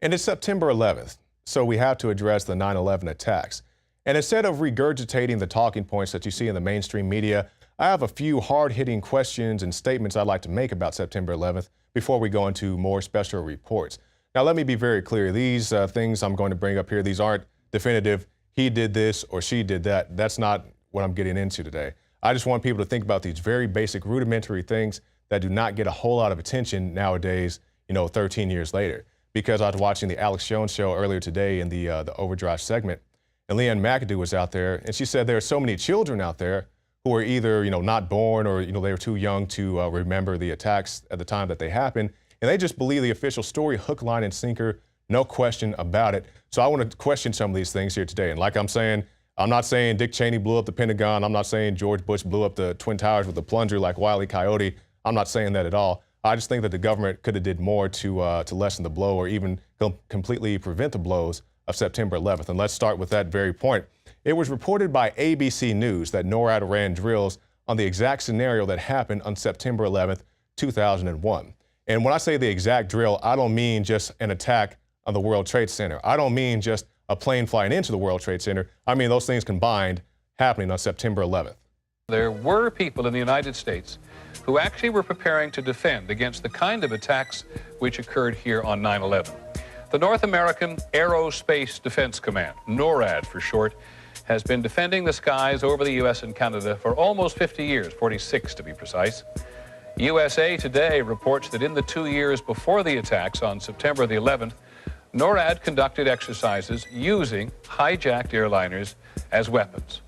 And it's September 11th, so we have to address the 9/11 attacks. And instead of regurgitating the talking points that you see in the mainstream media, I have a few hard-hitting questions and statements I'd like to make about September 11th before we go into more special reports. Now, let me be very clear. These things I'm going to bring up here, these aren't definitive, he did this or she did that. That's not what I'm getting into today. I just want people to think about these very basic, rudimentary things that do not get a whole lot of attention nowadays, 13 years later. Because I was watching the Alex Jones show earlier today in the Overdrive segment, and Leanne McAdoo was out there, and she said there are so many children out there who are either, not born or, they were too young to remember the attacks at the time that they happened, and they just believe the official story, hook, line, and sinker, no question about it. So I want to question some of these things here today. And like I'm saying, I'm not saying Dick Cheney blew up the Pentagon. I'm not saying George Bush blew up the Twin Towers with a plunger like Wile E. Coyote. I'm not saying that at all. I just think that the government could have did more to lessen the blow or even completely prevent the blows of September 11th. And let's start with that very point. It was reported by ABC News that NORAD ran drills on the exact scenario that happened on September 11th, 2001. And when I say the exact drill, I don't mean just an attack on the World Trade Center. I don't mean just a plane flying into the World Trade Center. I mean those things combined happening on September 11th. There were people in the United States who actually were preparing to defend against the kind of attacks which occurred here on 9/11. The North American Aerospace Defense Command, NORAD for short, has been defending the skies over the U.S. and Canada for almost 50 years, 46 to be precise. USA Today reports that in the 2 years before the attacks on September the 11th, NORAD conducted exercises using hijacked airliners as weapons.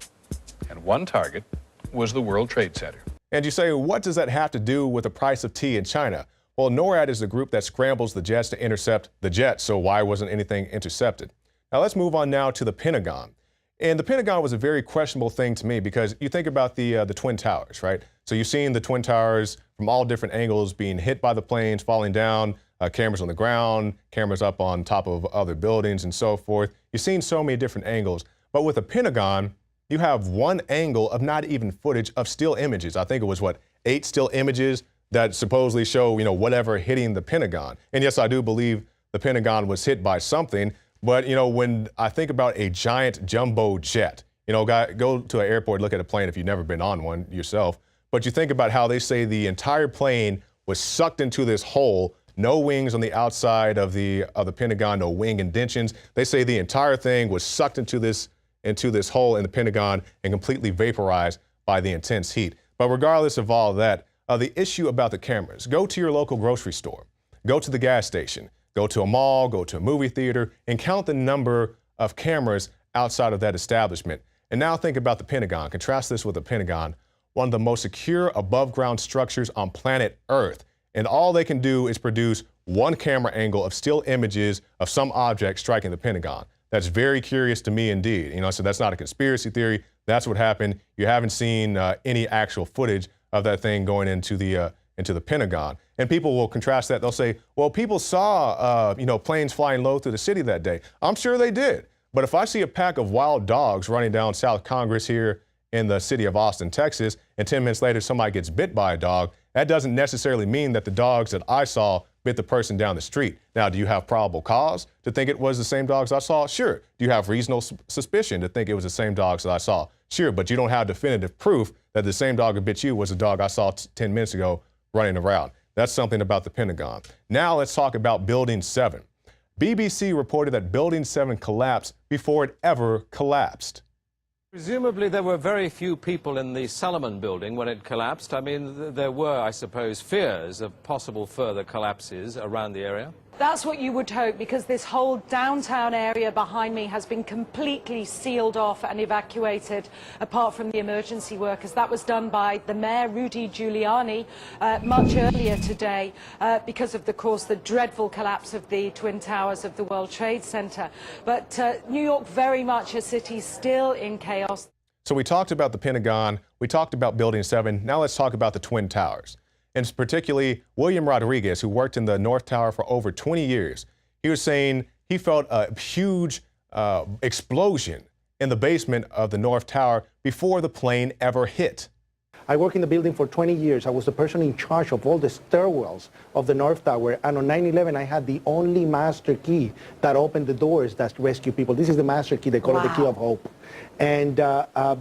And one target was the World Trade Center. And you say, what does that have to do with the price of tea in China? Well, NORAD is the group that scrambles the jets to intercept the jets, so why wasn't anything intercepted? Now let's move on now to the Pentagon. And the Pentagon was a very questionable thing to me because you think about the Twin Towers, right? So you've seen the Twin Towers from all different angles being hit by the planes, falling down, cameras on the ground, cameras up on top of other buildings and so forth. You've seen so many different angles. But with the Pentagon, you have one angle of not even footage of still images. I think it was, 8 still images that supposedly show, whatever hitting the Pentagon. And yes, I do believe the Pentagon was hit by something. But, when I think about a giant jumbo jet, go to an airport, look at a plane if you've never been on one yourself. But you think about how they say the entire plane was sucked into this hole, no wings on the outside of the Pentagon, no wing indentions. They say the entire thing was sucked into this hole in the Pentagon and completely vaporized by the intense heat. But regardless of all of that, the issue about the cameras, go to your local grocery store, go to the gas station, go to a mall, go to a movie theater, and count the number of cameras outside of that establishment. And now think about the Pentagon. Contrast this with the Pentagon, one of the most secure above-ground structures on planet Earth. And all they can do is produce one camera angle of still images of some object striking the Pentagon. That's very curious to me indeed. So that's not a conspiracy theory. That's what happened. You haven't seen any actual footage of that thing going into the Pentagon. And people will contrast that. They'll say, well, people saw, planes flying low through the city that day. I'm sure they did. But if I see a pack of wild dogs running down South Congress here in the city of Austin, Texas, and 10 minutes later somebody gets bit by a dog, that doesn't necessarily mean that the dogs that I saw bit the person down the street. Now, do you have probable cause to think it was the same dogs I saw? Sure. Do you have reasonable suspicion to think it was the same dogs that I saw? Sure, but you don't have definitive proof that the same dog that bit you was the dog I saw 10 minutes ago running around. That's something about the Pentagon. Now let's talk about Building 7. BBC reported that Building 7 collapsed before it ever collapsed. Presumably there were very few people in the Salomon building when it collapsed. I mean, there were, I suppose, fears of possible further collapses around the area. That's what you would hope, because this whole downtown area behind me has been completely sealed off and evacuated, apart from the emergency workers. That was done by the mayor, Rudy Giuliani, much earlier today, because of, the dreadful collapse of the Twin Towers of the World Trade Center. But New York, very much a city still in chaos. So we talked about the Pentagon, we talked about Building 7, now let's talk about the Twin Towers. And particularly William Rodriguez, who worked in the North Tower for over 20 years. He was saying he felt a huge explosion in the basement of the North Tower before the plane ever hit. I worked in the building for 20 years. I was the person in charge of all the stairwells of the North Tower. And on 9/11, I had the only master key that opened the doors that rescue people. This is the master key. They call it the key of hope. And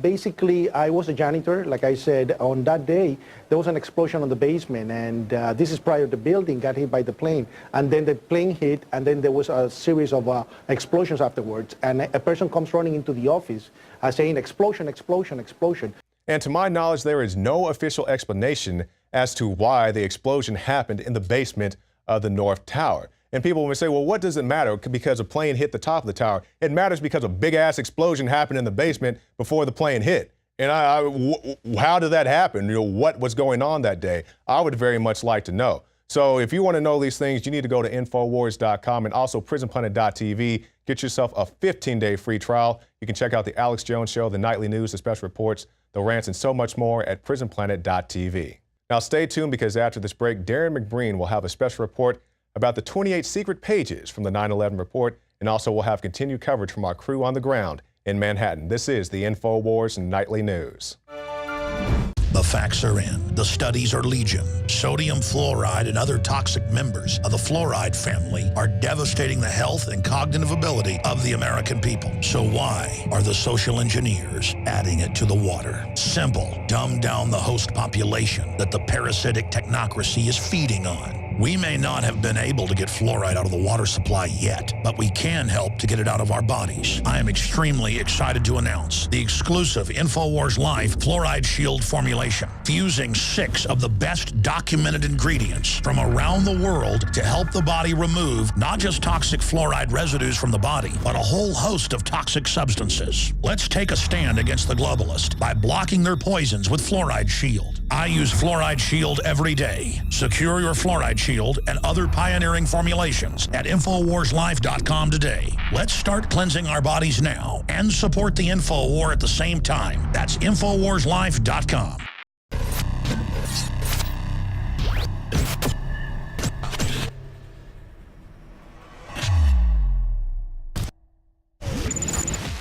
basically, I was a janitor. Like I said, on that day, there was an explosion on the basement. And this is prior to the building got hit by the plane. And then the plane hit, and then there was a series of explosions afterwards. And a person comes running into the office saying, explosion, explosion, explosion. And to my knowledge, there is no official explanation as to why the explosion happened in the basement of the North Tower. And people will say, well, what does it matter? Because a plane hit the top of the tower. It matters because a big-ass explosion happened in the basement before the plane hit. And how did that happen? You know, what was going on that day? I would very much like to know. So if you want to know these things, you need to go to Infowars.com and also PrisonPlanet.tv. Get yourself a 15-day free trial. You can check out the Alex Jones Show, the nightly news, the special reports, the rants, and so much more at PrisonPlanet.tv. Now stay tuned, because after this break, Darren McBreen will have a special report about the 28 secret pages from the 9/11 report, and also we'll have continued coverage from our crew on the ground in Manhattan. This is the Infowars Nightly News. The facts are in. The studies are legion. Sodium fluoride and other toxic members of the fluoride family are devastating the health and cognitive ability of the American people. So why are the social engineers adding it to the water? Simple. Dumb down the host population that the parasitic technocracy is feeding on. We may not have been able to get fluoride out of the water supply yet, but we can help to get it out of our bodies. I am extremely excited to announce the exclusive InfoWars Life Fluoride Shield formulation, fusing 6 of the best documented ingredients from around the world to help the body remove not just toxic fluoride residues from the body, but a whole host of toxic substances. Let's take a stand against the globalists by blocking their poisons with Fluoride Shield. I use Fluoride Shield every day. Secure your Fluoride Shield and other pioneering formulations at InfoWarsLife.com today. Let's start cleansing our bodies now and support the InfoWar at the same time. That's InfoWarsLife.com.